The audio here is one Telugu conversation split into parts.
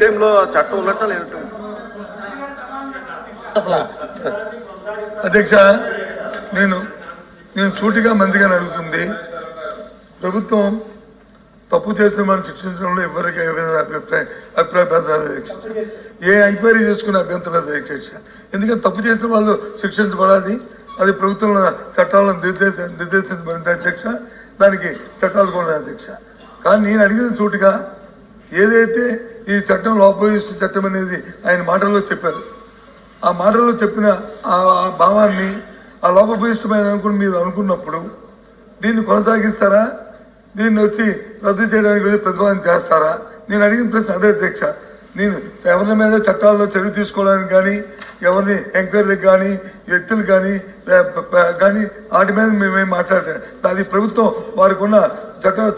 టైంలో చట్టం ఉన్నట్టు లేదు. అధ్యక్ష, నేను సూటిగా మందిగా అడుగుతుంది, ప్రభుత్వం తప్పు చేసిన మనం శిక్షించడంలో ఎవరికి అభిప్రాయపడతారు అధ్యక్ష. ఏ ఎంక్వైరీ చేసుకునే అభ్యంతరం అధ్యక్ష. ఎందుకంటే తప్పు చేసిన వాళ్ళు శిక్షించబడాలి, అది ప్రభుత్వం చట్టాలను నిర్దేశించబడింది అధ్యక్ష, దానికి చట్టాలు కూడా అధ్యక్ష. కానీ నేను అడిగిన సూటిగా ఏదైతే ఈ చట్టం లోపభూయిష్ట చట్టం అనేది ఆయన మాటల్లో చెప్పారు, ఆ మాటల్లో చెప్పిన ఆ భావాన్ని ఆ లోపభూయిష్టమైన అనుకుని మీరు అనుకున్నప్పుడు దీన్ని కొనసాగిస్తారా, దీన్ని వచ్చి రద్దు చేయడానికి ప్రతిపాదన చేస్తారా? నేను అడిగిన ప్రశ్న అదే అధ్యక్ష. నేను ఎవరి మీద చట్టాల్లో చర్య తీసుకోవడానికి కానీ, ఎవరిని ఎంక్వైరీలకు కానీ, వ్యక్తులు కానీ వాటి మీద మేమేం మాట్లాడటం, అది ప్రభుత్వం వారికి ఉన్న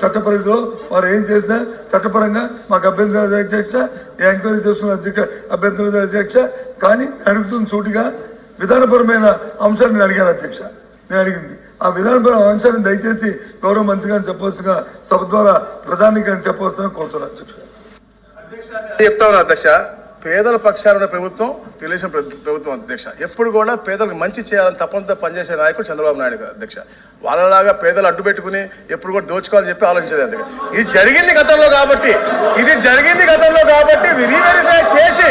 చట్ట పరిధిలో వారు ఏం చేసినా చట్టపరంగా మాకు అభ్యంతరం అధ్యక్ష, ఎంక్వైరీ చేసుకున్న అభ్యంతరం అధ్యక్ష. కానీ అడుగుతున్న సూటిగా విధానపరమైన అంశాన్ని నేను అడిగాను అధ్యక్ష. నేను అడిగింది ఆ విధానపరమైన అంశాన్ని దయచేసి గౌరవ మంత్రి గారిని చెప్పవలసిగా సభ ద్వారా ప్రధాని గారిని చెప్పవలసిన కోరుతున్నాను అధ్యక్ష. చెప్తా ఉన్నా అధ్యక్ష, పేదల పక్షాన ప్రభుత్వం, తెలుగుదేశం ప్రభుత్వం అధ్యక్ష. ఎప్పుడు కూడా పేదలకు మంచి చేయాలని తప్పంతా పనిచేసే నాయకుడు చంద్రబాబు నాయుడు గారు అధ్యక్ష. వాళ్ళలాగా పేదలు అడ్డు పెట్టుకుని ఎప్పుడు కూడా దోచుకోవాలని చెప్పి ఆలోచించలేదు అధ్యక్ష. ఇది జరిగింది గతంలో కాబట్టి రీవెరిఫై చేసి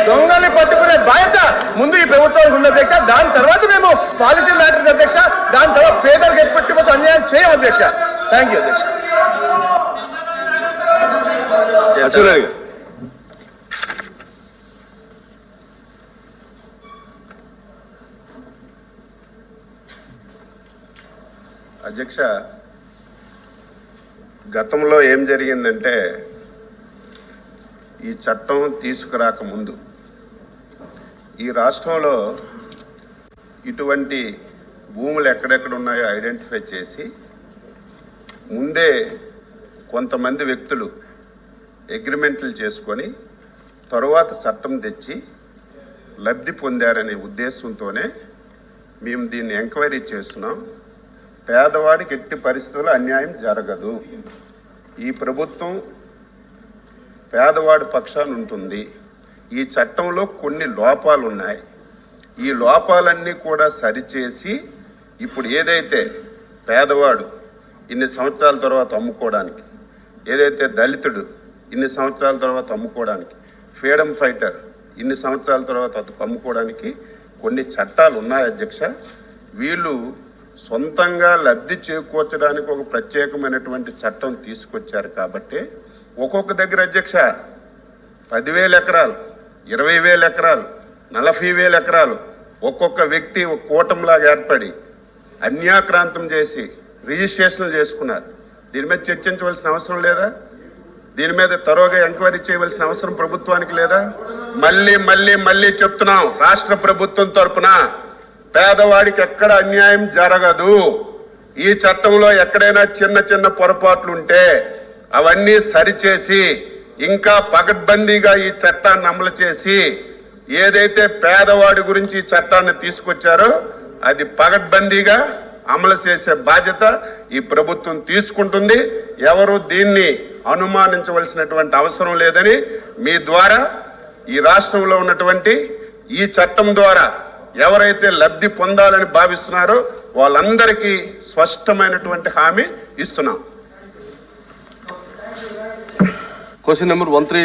దొంగల్ని పట్టుకునే బాధ్యత ముందు ఈ ప్రభుత్వానికి ఉంది అధ్యక్ష. దాని తర్వాత మేము పాలసీ మ్యాటర్స్ అధ్యక్ష, దాని తర్వాత పేదలకు ఎప్పటి కోసం అన్యాయం చేయం అధ్యక్ష. థ్యాంక్ యూ అధ్యక్ష. అధ్యక్ష, గతంలో ఏం జరిగిందంటే, ఈ చట్టం తీసుకురాక ముందు ఈ రాష్ట్రంలో ఇటువంటి భూములు ఎక్కడెక్కడ ఉన్నాయో ఐడెంటిఫై చేసి ముందే కొంతమంది వ్యక్తులు అగ్రిమెంట్లు చేసుకొని తరువాత చట్టం తెచ్చి లబ్ధి పొందారనే ఉద్దేశంతోనే మేము దీన్ని ఎంక్వైరీ చేస్తున్నాం. పేదవాడికి ఎట్టి పరిస్థితుల్లో అన్యాయం జరగదు. ఈ ప్రభుత్వం పేదవాడి పక్షాన ఉంటుంది. ఈ చట్టంలో కొన్ని లోపాలు ఉన్నాయి. ఈ లోపాలన్నీ కూడా సరిచేసి ఇప్పుడు ఏదైతే పేదవాడు ఇన్ని సంవత్సరాల తర్వాత అమ్ముకోవడానికి, ఏదైతే దళితుడు ఇన్ని సంవత్సరాల తర్వాత అమ్ముకోవడానికి, ఫ్రీడమ్ ఫైటర్ ఇన్ని సంవత్సరాల తర్వాత అమ్ముకోవడానికి కొన్ని చట్టాలు ఉన్నాయి అధ్యక్ష. వీళ్ళు సొంతంగా లబ్ధి చేకూర్చడానికి ఒక ప్రత్యేకమైనటువంటి చట్టం తీసుకొచ్చారు కాబట్టి ఒక్కొక్క దగ్గర అధ్యక్ష 10,000 ఎకరాలు, 20,000 ఎకరాలు, 40,000 ఎకరాలు ఒక్కొక్క వ్యక్తి ఒక కూటమిలాగా ఏర్పడి అన్యాక్రాంతం చేసి రిజిస్ట్రేషన్లు చేసుకున్నారు. దీని మీద చర్చించవలసిన అవసరం లేదా? దీని మీద తరోగా ఎంక్వైరీ చేయవలసిన అవసరం ప్రభుత్వానికి లేదా? మళ్ళీ చెప్తున్నాం, రాష్ట్ర ప్రభుత్వం తరపున పేదవాడికి ఎక్కడ అన్యాయం జరగదు. ఈ చట్టంలో ఎక్కడైనా చిన్న పొరపాట్లు ఉంటే అవన్నీ సరిచేసి ఇంకా పకడ్బందీగా ఈ చట్టాన్ని అమలు చేసి ఏదైతే పేదవాడి గురించి ఈ చట్టాన్ని తీసుకొచ్చారో అది పకడ్బందీగా అమలు చేసే బాధ్యత ఈ ప్రభుత్వం తీసుకుంటుంది. ఎవరు దీన్ని అనుమానించవలసినటువంటి అవసరం లేదని మీ ద్వారా ఈ రాష్ట్రంలో ఉన్నటువంటి ఈ చట్టం ద్వారా ఎవరైతే లబ్ధి పొందాలని భావిస్తున్నారో వాళ్ళందరికీ స్పష్టమైనటువంటి హామీ ఇస్తున్నాం. Question number 13